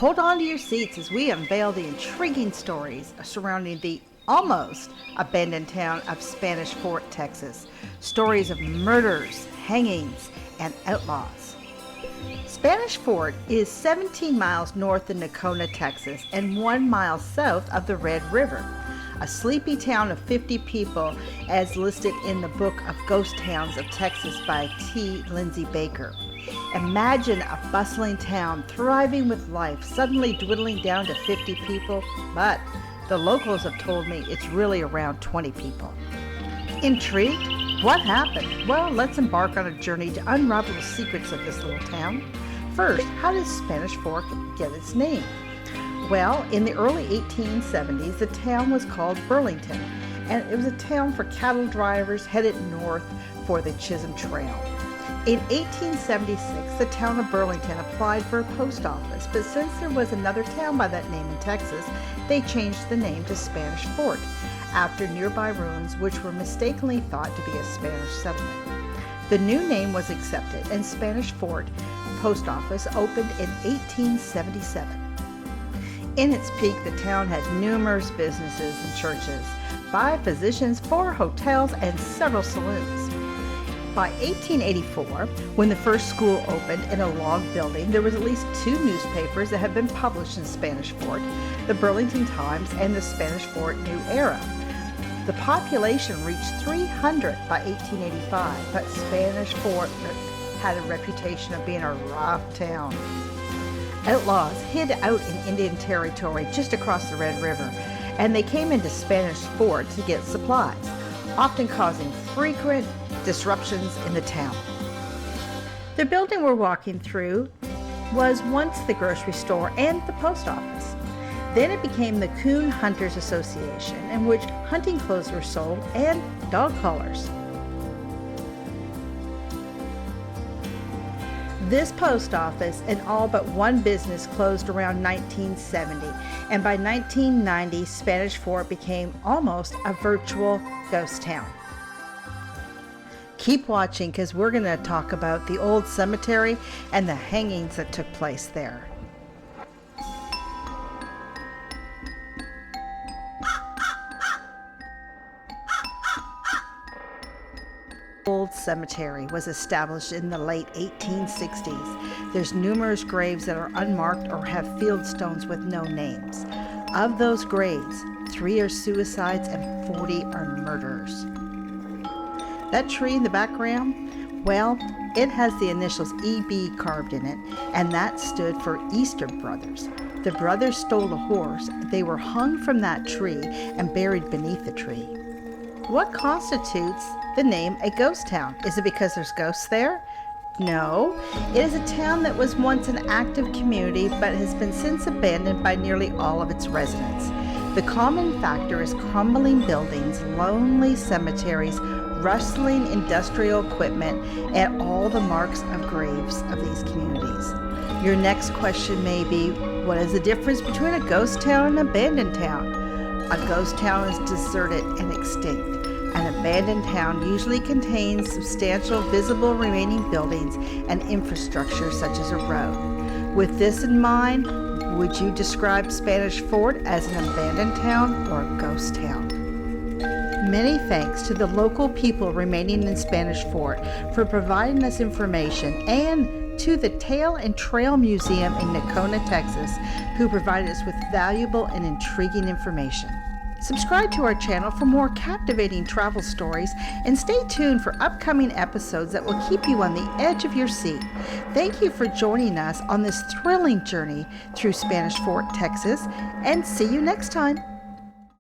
Hold on to your seats as we unveil the intriguing stories surrounding the almost abandoned town of Spanish Fort, Texas. Stories of murders, hangings, and outlaws. Spanish Fort is 17 miles north of Nocona, Texas, and 1 mile south of the Red River. A sleepy town of 50 people as listed in the Book of Ghost Towns of Texas by T. Lindsay Baker. Imagine a bustling town thriving with life suddenly dwindling down to 50 people, but the locals have told me it's really around 20 people. Intrigued? What happened? Well, let's embark on a journey to unravel the secrets of this little town. First, how does Spanish Fort get its name? Well, in the early 1870s, the town was called Burlington, and it was a town for cattle drivers headed north for the Chisholm Trail. In 1876, the town of Burlington applied for a post office, but since there was another town by that name in Texas, they changed the name to Spanish Fort, after nearby ruins which were mistakenly thought to be a Spanish settlement. The new name was accepted, and Spanish Fort Post Office opened in 1877. In its peak, the town had numerous businesses and churches, 5 physicians, 4 hotels, and several saloons. By 1884, when the first school opened in a log building, there was at least 2 newspapers that had been published in Spanish Fort, the Burlington Times and the Spanish Fort New Era. The population reached 300 by 1885, but Spanish Fort had a reputation of being a rough town. Outlaws hid out in Indian Territory just across the Red River, and they came into Spanish Fort to get supplies, often causing frequent disruptions in the town. The building we're walking through was once the grocery store and the post office. Then it became the Coon Hunters Association, in which hunting clothes were sold and dog collars. This post office and all but one business closed around 1970, and by 1990, Spanish Fort became almost a virtual ghost town. Keep watching because we're going to talk about the old cemetery and the hangings that took place there. Old cemetery was established in the late 1860s. There's numerous graves that are unmarked or have field stones with no names. Of those graves, 3 are suicides and 40 are murders. That tree in the background, well, it has the initials EB carved in it, and that stood for Easter Brothers. The brothers stole a horse. They were hung from that tree and buried beneath the tree. What constitutes the name a ghost town? Is it because there's ghosts there? No, it is a town that was once an active community but has been since abandoned by nearly all of its residents. The common factor is crumbling buildings, lonely cemeteries, rustling industrial equipment, and all the marks of graves of these communities. Your next question may be, what is the difference between a ghost town and an abandoned town? A ghost town is deserted and extinct. An abandoned town usually contains substantial visible remaining buildings and infrastructure such as a road. With this in mind, would you describe Spanish Fort as an abandoned town or a ghost town? Many thanks to the local people remaining in Spanish Fort for providing us information, and to the Tale and Trail Museum in Nocona, Texas, who provided us with valuable and intriguing information. Subscribe to our channel for more captivating travel stories, and stay tuned for upcoming episodes that will keep you on the edge of your seat. Thank you for joining us on this thrilling journey through Spanish Fort, Texas, and see you next time.